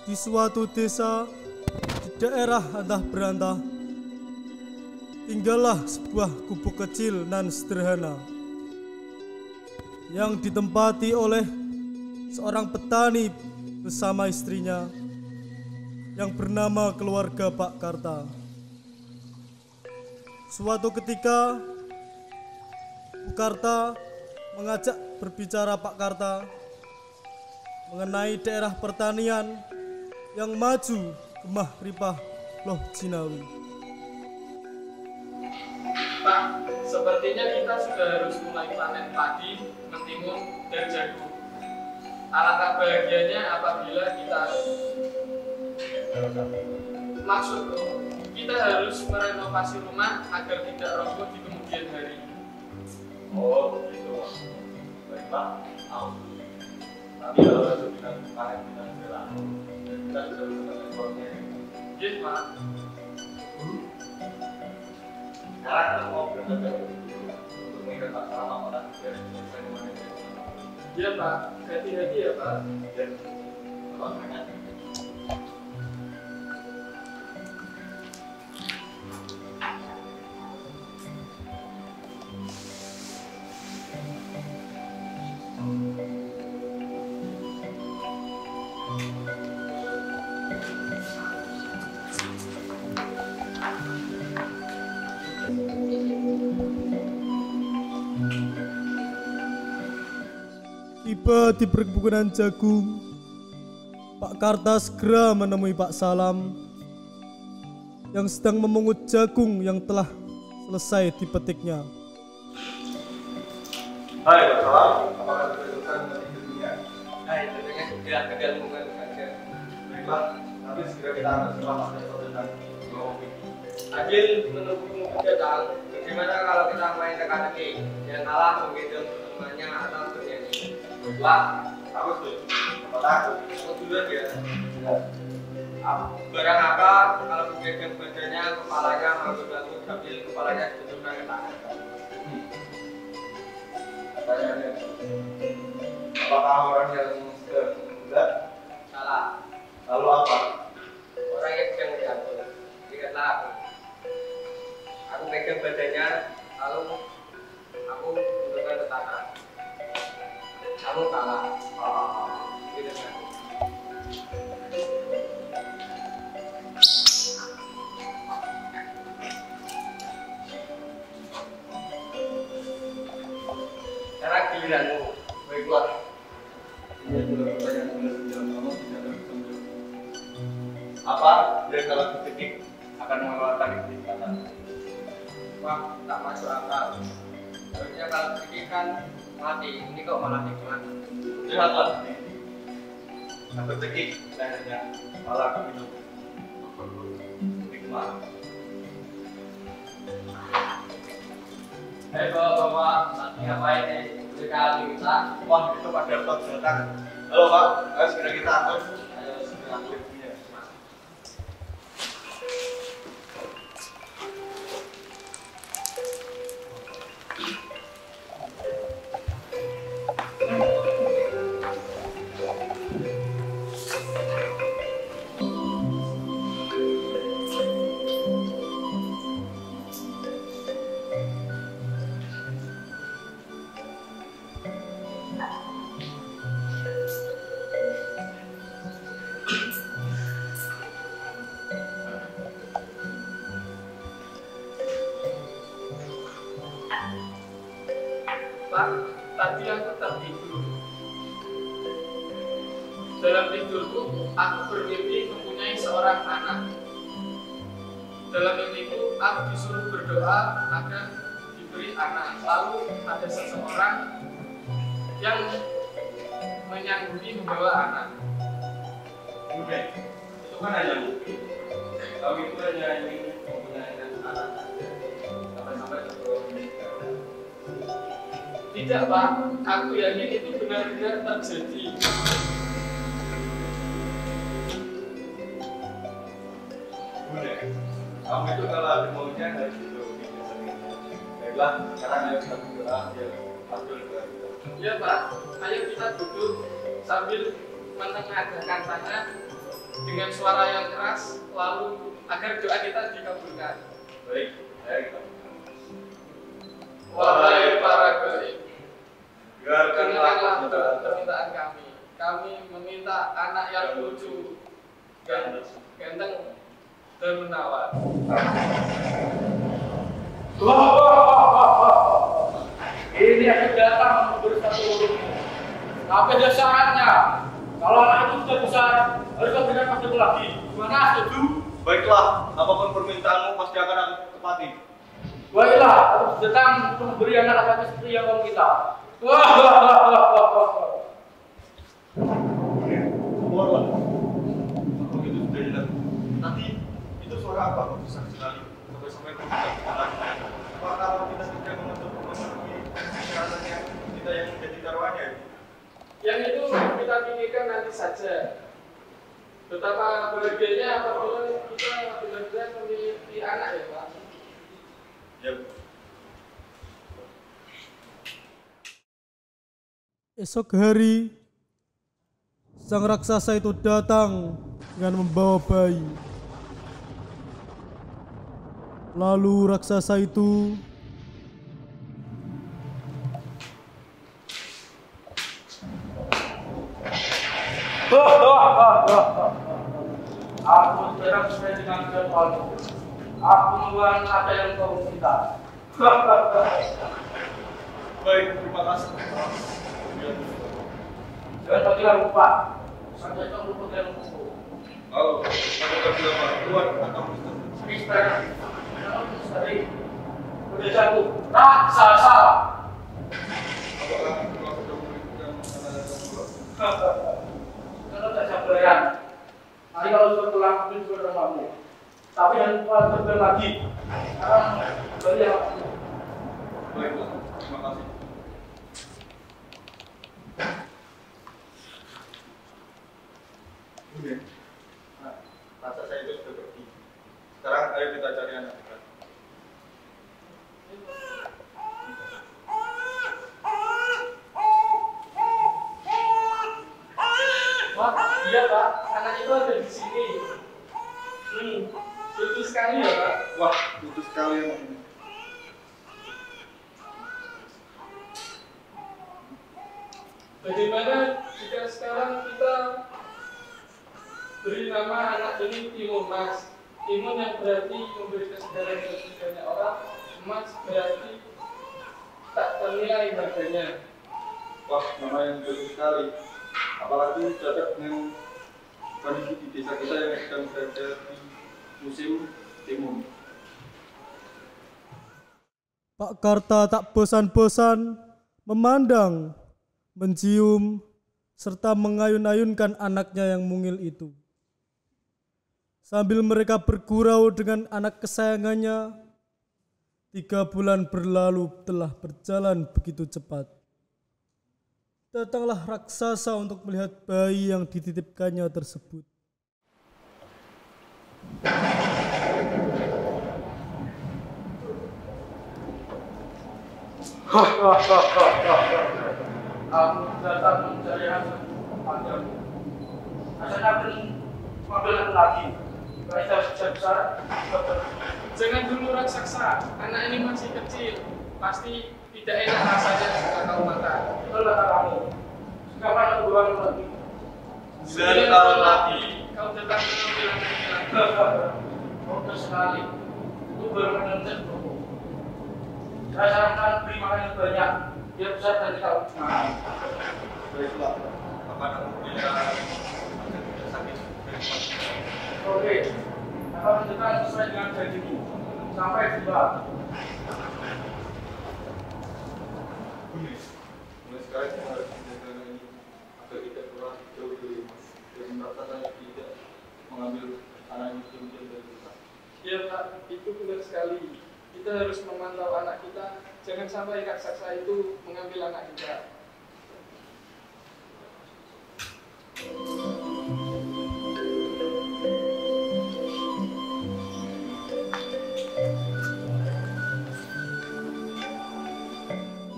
Di suatu desa di daerah antah berantah, tinggallah sebuah gubuk kecil nan sederhana yang ditempati oleh seorang petani bersama istrinya yang bernama keluarga Pak Karta. Suatu ketika Bu Karta mengajak berbicara Pak Karta mengenai daerah pertanian yang maju gemah ripah loh Jinawi. Pak, sepertinya kita sudah harus mulai panen padi, mentimun, dan jagung. Alangkah bahagianya apabila kita maksudku, kita harus merenovasi rumah agar tidak roboh di kemudian hari. Oh, begitu. Baik, Pak. Tapi kalau sudah kita panen kita segera, kita sudah bisa ekspornya. Iya, Pak. Sekarang kita mau berangkat untuk mengikat Pak Salam apakah dari selesai kemarin. Iya, Pak. Hati-hati ya, Pak. Dan Pak berangkat. Tiba di perkebunan jagung, Pak Karta segera menemui Pak Salam yang sedang memungut jagung yang telah selesai dipetiknya. Hai Pak Salam, apakah sudah selesai memetik jagungnya? Hai, tentunya sudah tinggal menunggu saja. Baiklah, nanti segera kita akan setelah Pak Salam dan Lomi. Adil menunggu datang. Bagaimana kalau kita main teka-teki? Yang kalah menggendong temannya atau bernyanyi? Baiklah, aku setuju. Apa takut? Aku duluan ya. Ya. Barang apa kalau menggendong badannya, kepalanya menganggut-anggut sambil kepalanya dibenturkan ke tangan? Pertanyaannya, apakah orang yang sedang mendak? Salah. Lalu apa? Orang yang sedang menjatuh. Ingatlah aku. Aku pegang badannya, lalu aku benturkan ke tangan. Kamu kalah. Gitu kan? Sekarang giliranmu. Baiklah. Ini adalah pertanyaan benar kamu tidak ada bisa menjawab. Apa dia kalau dicetik akan mengeluarkan istri kata? Wah, tak masuk akal. Harusnya kalau sedikit kan mati. Ini kok malah hikmat. Lihatlah ini. Nah, bercekik lehernya malah minum. Hikmah. Hei bapak, lagi ngapain nih? Sekali kita. Wah, itu Pak Darto datang. Halo Pak, ayo segera kita angkut. Ayo segera angkut. Pak, tadi aku tertidur. Dalam tidurku, aku bermimpi mempunyai seorang anak. Dalam mimpiku, aku disuruh berdoa agar diberi anak. Lalu ada seseorang yang menyanggupi membawa anak. Oke, itu kan hanya mimpi. Kami itu hanya ingin mempunyai anak saja. Sampai-sampai sebelum menikah. Tidak, Pak. Aku yakin itu benar-benar terjadi. Bunda, kamu itu kalau ada maunya harus itu bikin. Baiklah, sekarang ayo kita berdoa biar Abdul berdoa. Ya, Pak. Ayo kita duduk sambil menengadahkan tangan dengan suara yang keras, lalu agar doa kita dikabulkan. Baik, ayo kita. Wahai para gaib, Dengarkanlah permintaan kami. Kami meminta anak yang lucu, ganteng, dan menawan. Ini akan datang bersatu hurufmu. Tapi ada syaratnya. Kalau anak itu sudah besar, harus kau berikan waktu lagi. Gimana? Setuju? Baiklah, apapun permintaanmu pasti akan aku tepati. Baiklah, harus datang untuk memberi anak laki-laki seperti yang kamu kita. Keluarlah. Kalau itu sudah hilang. Nanti itu suara apa? Kok besar sekali? Sampai berbicara. Apakah kita sudah memenuhi syaratnya kita yang menjadi taruhannya? Yang itu kita pikirkan nanti saja. Betapa bahagianya apabila kita benar-benar memiliki anak ya Pak. Ya. Esok hari, sang raksasa itu datang dengan membawa bayi. Lalu raksasa itu Aku sekarang sesuai dengan jadwalmu. Aku membuat apa yang kau minta. Baik, terima kasih. Jangan bagilah lupa. Sampai kau lupa dan lupa. Halo, aku bilang Pak, Tuan atau Mister, misteri. Udah jatuh. Raksasa. apakah Tuan sudah memberikan Kalau tak sabaran. Nanti kalau sudah pulang, mungkin sudah rumahmu. Tapi jangan lupa terbang lagi. Sekarang beli yang baiklah, terima kasih. Oke. Nah, rasa saya itu sudah pergi. Sekarang ayo kita cari anak kita. Wah, iya Pak, anak itu ada di sini. Lucu sekali ya Pak. Wah, lucu sekali anak ini. Bagaimana jika sekarang kita beri nama anak ini Timun Mas? Timun yang berarti memberi kesedaran bagi banyak orang, Mas berarti tak ternilai harganya. Wah, nama yang bagus sekali. Apalagi cocok dengan kondisi di desa kita yang sedang berada di musim timun. Pak Karta tak bosan-bosan memandang, mencium, serta mengayun-ayunkan anaknya yang mungil itu. Sambil mereka bergurau dengan anak kesayangannya, 3 bulan berlalu telah berjalan begitu cepat. Datanglah raksasa untuk melihat bayi yang dititipkannya tersebut. Aku datang mencari hasil panjangmu. Rasanya aku mengambil aku lagi. Kita sudah besar. Jangan dulu raksasa, anak ini masih kecil. Pasti tidak enak rasanya jika kau makan. Betul kata kamu. Kapan aku buang lagi? 9 tahun lagi. Kau datang mengambil anak ini lagi. Mudah sekali. Itu baru menentukan buku. Saya sarankan beri makan yang banyak. Biar besar dan tidak makan. Baiklah, akan aku berikan tidak sakit. Oke. Akan menentukan sesuai dengan janjimu. Sampai jumpa. Mulai sekarang kita harus menjaga ini agar tidak keluar jauh dari rumah dan raksasa tidak mengambil anak ini jauh dari kita. Ya Pak, itu benar sekali. Kita harus memantau anak kita. Jangan sampai raksasa itu mengambil anak kita.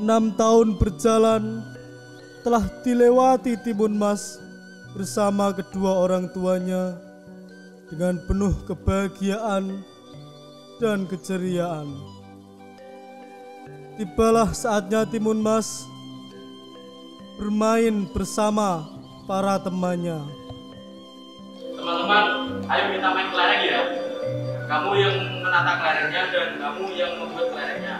6 tahun berjalan, telah dilewati Timun Mas bersama kedua orang tuanya dengan penuh kebahagiaan dan keceriaan. Tibalah saatnya Timun Mas bermain bersama para temannya. Teman-teman, ayo kita main kelereng ya. Kamu yang menata kelerengnya dan kamu yang membuat kelerengnya.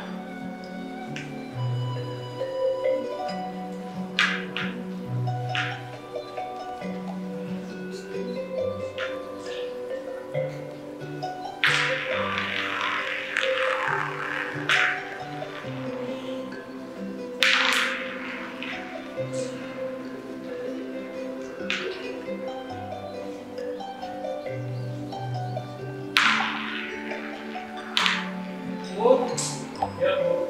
Bu, ya Bu.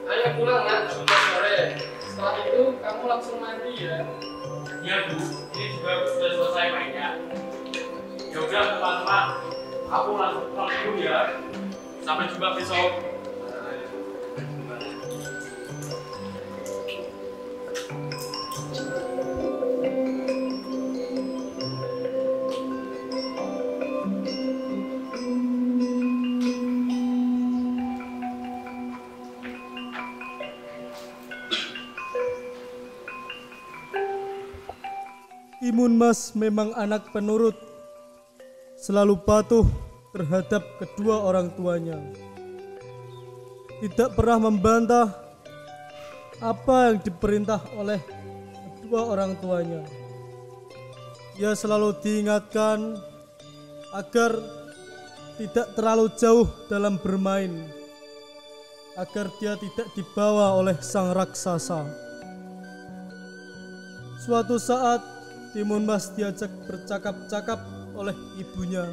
Ayo pulang ya, sudah sore. Setelah itu kamu langsung mandi ya. Iya Bu, ini juga sudah selesai mainnya. Ya udah teman-teman, aku langsung pulang dulu ya. Sampai jumpa besok. Timun Mas memang anak penurut, selalu patuh terhadap kedua orang tuanya. Tidak pernah membantah apa yang diperintah oleh kedua orang tuanya. Ia selalu diingatkan agar tidak terlalu jauh dalam bermain, agar dia tidak dibawa oleh sang raksasa. Suatu saat Timun Mas diajak bercakap-cakap oleh ibunya.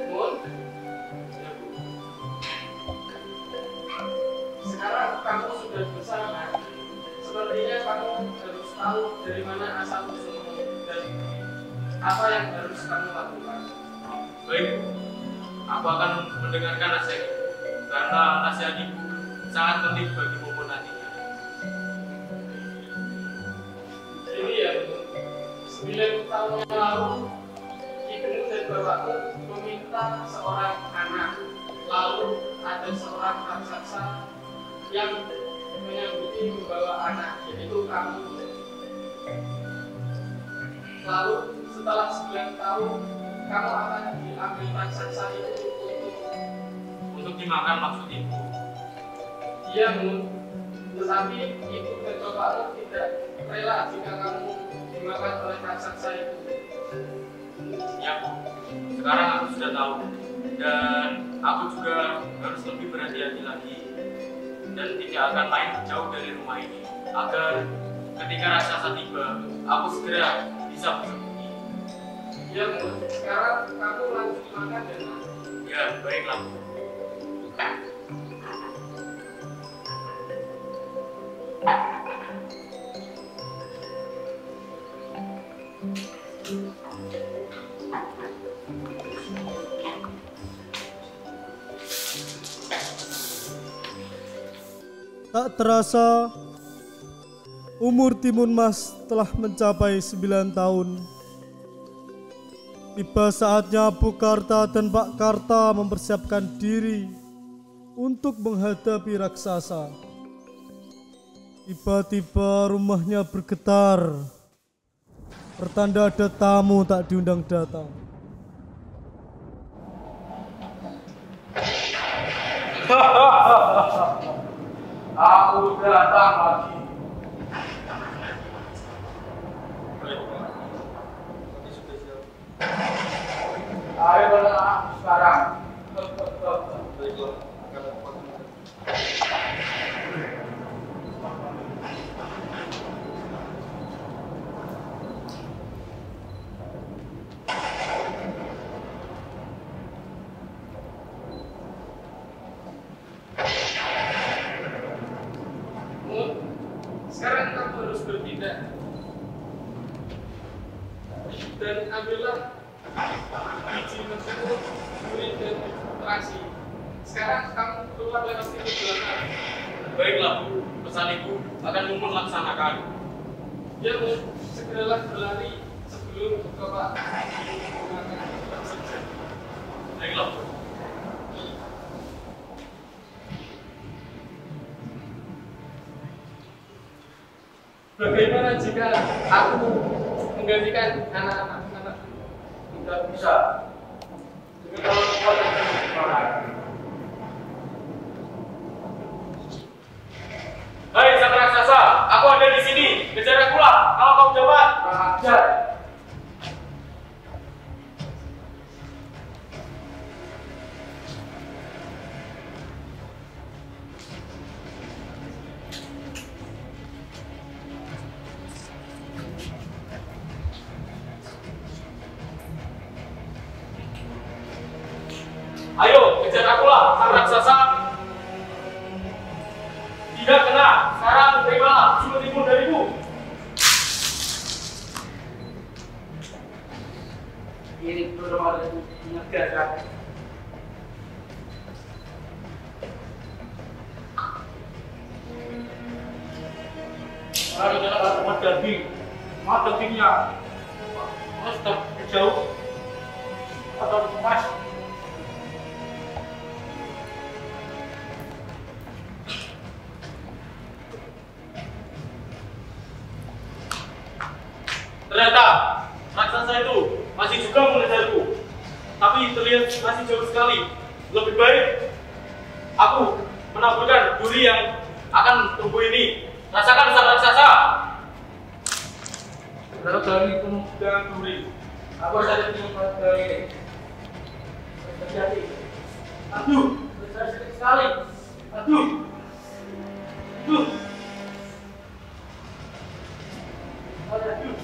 Mun, sekarang kamu sudah besar kan? Sepertinya kamu harus tahu dari mana asal usulmu dan apa yang harus kamu lakukan. Baik, aku akan mendengarkan nasihat karena nasihat ibu sangat penting bagi Bobo nantinya. Ini ya, 9 tahun yang lalu ibumu dan bapakmu meminta seorang anak. Lalu ada seorang raksasa yang menyambuti membawa anak, yaitu kamu. Lalu setelah 9 tahun kamu akan diambil raksasa itu untuk dimakan, maksud ibu. Iya, Mun. Tetapi ibu dan bapakmu tidak rela jika kamu dimakan oleh raksasa itu. Ya, Bu. Sekarang aku sudah tahu. Dan aku juga harus lebih berhati-hati lagi. Dan tidak akan main jauh dari rumah ini. Agar ketika raksasa tiba, aku segera bisa bersembunyi. Ya, Bu. Sekarang kamu lanjut makan ya, Mas? Ya, baiklah, Bu. Tak terasa umur Timun Mas telah mencapai 9 tahun. Tiba saatnya Bu Karta dan Pak Karta mempersiapkan diri untuk menghadapi raksasa. Tiba-tiba rumahnya bergetar, pertanda ada tamu tak diundang datang. Aku datang lagi. Ayo berangkat sekarang. Sekarang kamu harus bertindak dan ambillah biji meskipun duri dan terasi. Sekarang kamu keluar lewat pintu belakang. Baiklah, Bu. Pesan ibu akan melaksanakan. Ya, Bu. Segeralah berlari sebelum Belum buka Pak. Baiklah. Bagaimana jika aku menggantikan anak-anak? Tidak bisa. Jadi kalau kuat gimana? Hai sang raksasa, aku ada di sini. Kejar aku lah kalau kau dapat. Ajar. Ayo, kejar aku lah sang raksasa. Tidak kena. Sekarang terimalah timun-timun dariku. Ini belum ada menegakkan. Ada dalam daging. Mau dagingnya. Mas sudah jauh. Atau mas. Ternyata raksasa itu masih juga mengejarku, tapi terlihat masih jauh sekali. Lebih baik aku menaburkan duri yang akan tumbuh ini. Rasakan sang raksasa. Kalau dari penuh dengan duri, aku saja tinggal dari ini. Terjadi. Aduh, besar sekali. Aduh. Aduh. Aduh.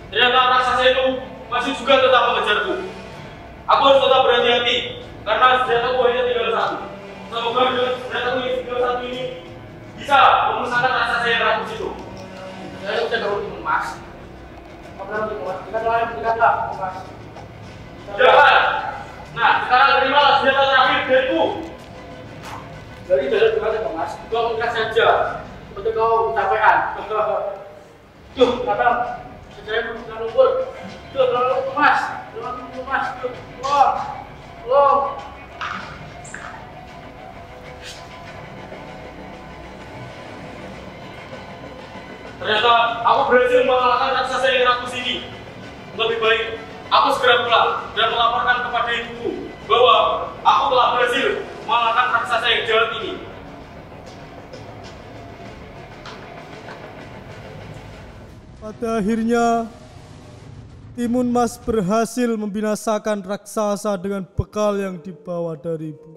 Ternyata raksasa itu masih juga tetap mengejarku. Aku harus tetap berhati-hati karena senjataku hanya tinggal satu. Semoga dengan senjataku yang tinggal satu ini bisa memusnahkan raksasa yang rakus itu. Saya sudah tahu timun mas. Apa timun mas? Kita lain berkata mas. Jangan. Nah, sekarang terimalah senjata terakhir dariku. Dari jalan berkata mas. Kau angkat saja. Untuk kau capean. Tuh, kata saya belum lumpur. Tuh, kalau mas, tuh, long. Ternyata aku berhasil mengalahkan raksasa yang rakus ini. Lebih baik aku segera pulang dan melaporkan kepada ibuku bahwa aku telah berhasil mengalahkan raksasa yang jahat ini. Pada akhirnya, Timun Mas berhasil membinasakan raksasa dengan bekal yang dibawa dari ibu.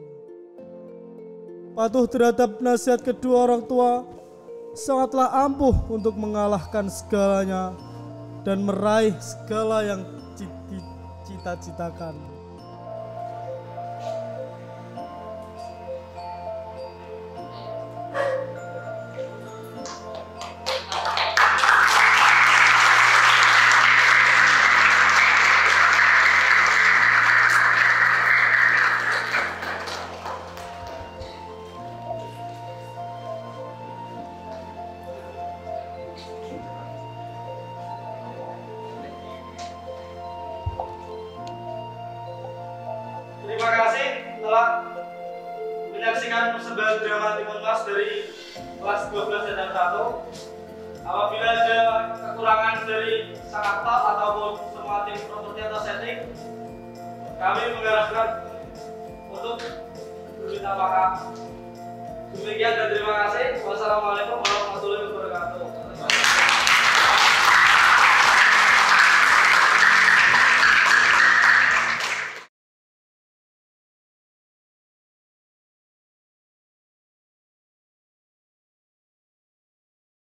Patuh terhadap nasihat kedua orang tua, sangatlah ampuh untuk mengalahkan segalanya dan meraih segala yang dicita-citakan. Terima kasih telah menyaksikan persembahan drama Timun Mas dari kelas 12 dan 1. Apabila ada kekurangan dari sang aktor ataupun semua tim properti atau setting, kami mengharapkan untuk meminta maaf. Demikian dan terima kasih. Wassalamualaikum warahmatullahi wabarakatuh.